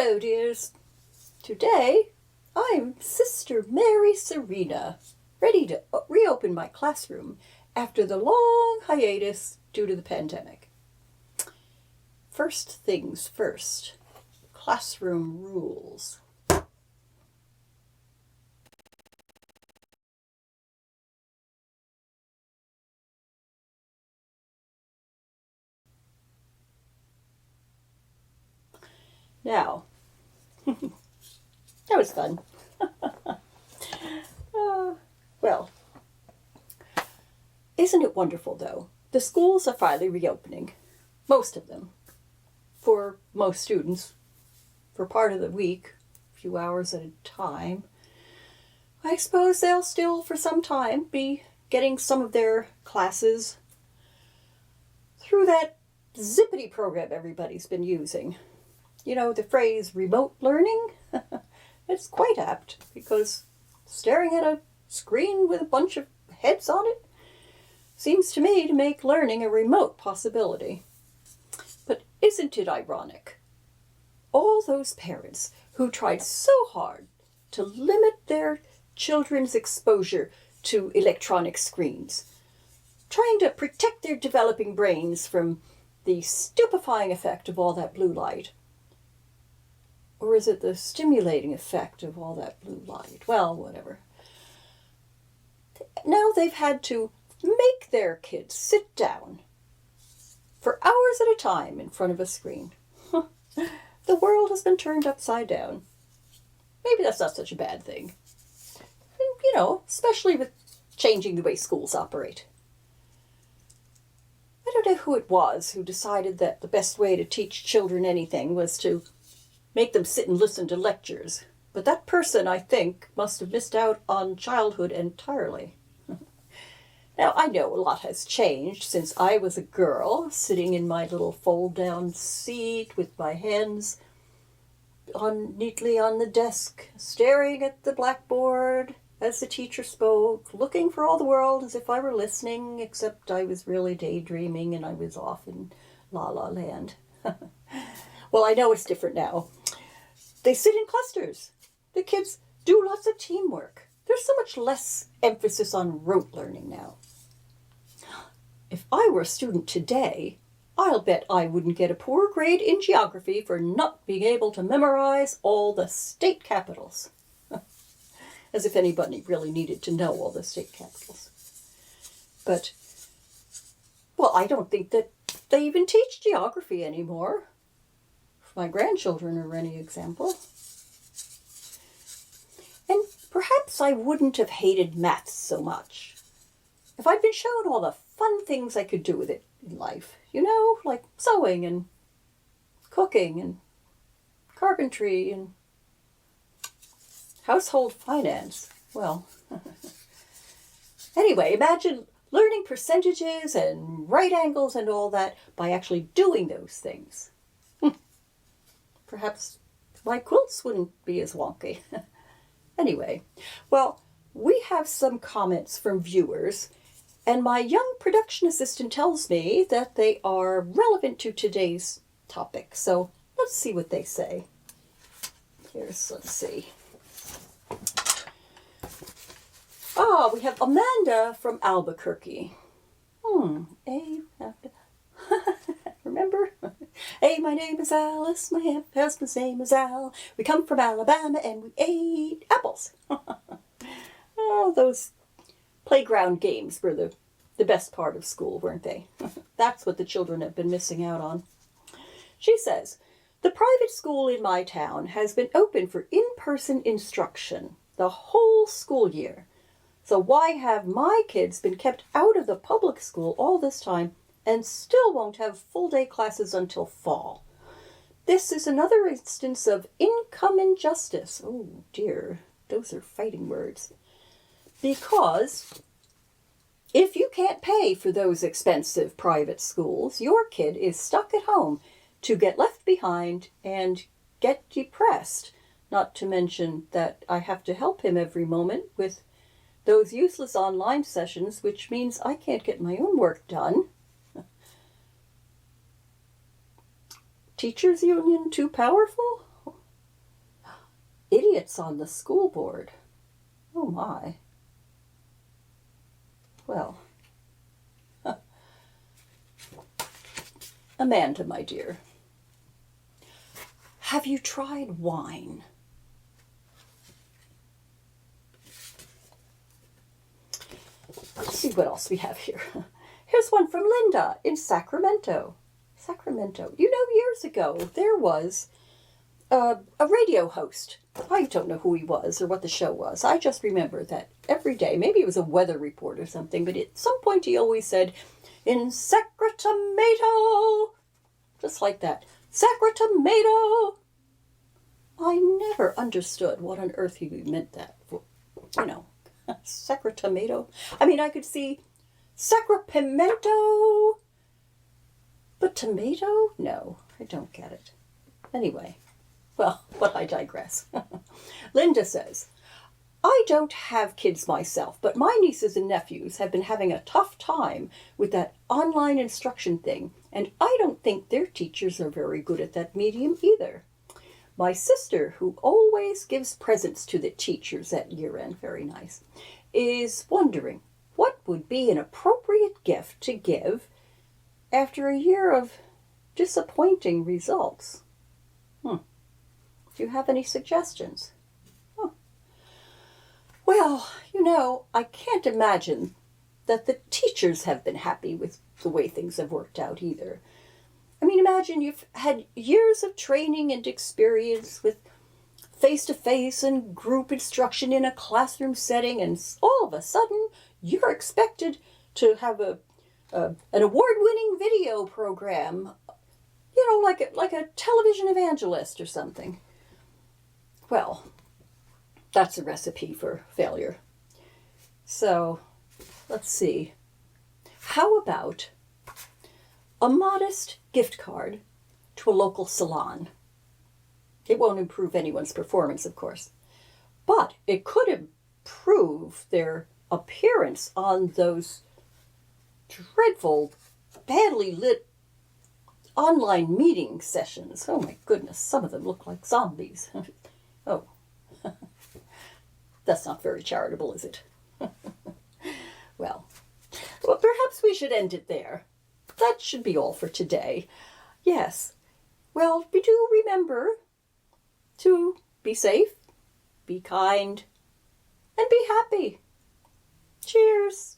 Hello, dears. Today, I'm Sister Mary Serena, ready to reopen my classroom after the long hiatus due to the pandemic. First things first, classroom rules. Now, that was fun. Well, isn't it wonderful, though? The schools are finally reopening. Most of them. For most students. For part of the week. A few hours at a time. I suppose they'll still, for some time, be getting some of their classes through that zippity program everybody's been using. You know, the phrase remote learning? It's quite apt, because staring at a screen with a bunch of heads on it seems to me to make learning a remote possibility. But isn't it ironic? All those parents who tried so hard to limit their children's exposure to electronic screens, trying to protect their developing brains from the stupefying effect of all that blue light. Or is it the stimulating effect of all that blue light? Well, whatever. Now they've had to make their kids sit down for hours at a time in front of a screen. The world has been turned upside down. Maybe that's not such a bad thing. You know, especially with changing the way schools operate. I don't know who it was who decided that the best way to teach children anything was to make them sit and listen to lectures. But that person, I think, must have missed out on childhood entirely. Now, I know a lot has changed since I was a girl, sitting in my little fold-down seat with my hands neatly on the desk, staring at the blackboard as the teacher spoke, looking for all the world as if I were listening, except I was really daydreaming and I was off in la-la land. Well, I know it's different now. They sit in clusters. The kids do lots of teamwork. There's so much less emphasis on rote learning now. If I were a student today, I'll bet I wouldn't get a poor grade in geography for not being able to memorize all the state capitals. As if anybody really needed to know all the state capitals. But, well, I don't think that they even teach geography anymore. If my grandchildren are any example. And perhaps I wouldn't have hated maths so much if I'd been shown all the fun things I could do with it in life. You know, like sewing and cooking and carpentry and household finance. Well, anyway, imagine learning percentages and right angles and all that by actually doing those things. Perhaps my quilts wouldn't be as wonky. Anyway, well, we have some comments from viewers, and my young production assistant tells me that they are relevant to today's topic. So let's see what they say. Let's see. We have Amanda from Albuquerque. Remember? Hey, my name is Alice. My husband's name is Al. We come from Alabama and we ate apples. Oh, those playground games were the best part of school, weren't they? That's what the children have been missing out on. She says, the private school in my town has been open for in-person instruction the whole school year. So why have my kids been kept out of the public school all this time and still won't have full-day classes until fall? This is another instance of income injustice. Oh dear, those are fighting words. Because if you can't pay for those expensive private schools, your kid is stuck at home to get left behind and get depressed. Not to mention that I have to help him every moment with those useless online sessions, which means I can't get my own work done. Teachers' union too powerful? gets on the school board. Oh my. Well, Amanda, my dear, have you tried wine? Let's see what else we have here. Here's one from Linda in Sacramento. Sacramento. You know, years ago, there was a radio host. I don't know who he was or what the show was. I just remember that every day, maybe it was a weather report or something, but at some point he always said, in Sacramento, just like that. Sacramento. I never understood what on earth he meant that for. You know, Sacramento. I mean, I could see Sacramento, but tomato? No, I don't get it. Anyway, well, but I digress. Linda says, I don't have kids myself, but my nieces and nephews have been having a tough time with that online instruction thing, and I don't think their teachers are very good at that medium either. My sister, who always gives presents to the teachers at year-end, very nice, is wondering what would be an appropriate gift to give after a year of disappointing results. Do you have any suggestions? Well, you know, I can't imagine that the teachers have been happy with the way things have worked out either. I mean, imagine you've had years of training and experience with face-to-face and group instruction in a classroom setting, and all of a sudden you're expected to have an award-winning video program, you know, like a television evangelist or something. Well, that's a recipe for failure. So, let's see. How about a modest gift card to a local salon? It won't improve anyone's performance, of course, but it could improve their appearance on those dreadful, badly lit online meeting sessions. Oh my goodness, some of them look like zombies. Oh, that's not very charitable, is it? Well, perhaps we should end it there. That should be all for today. Yes, well, we do remember to be safe, be kind, and be happy. Cheers.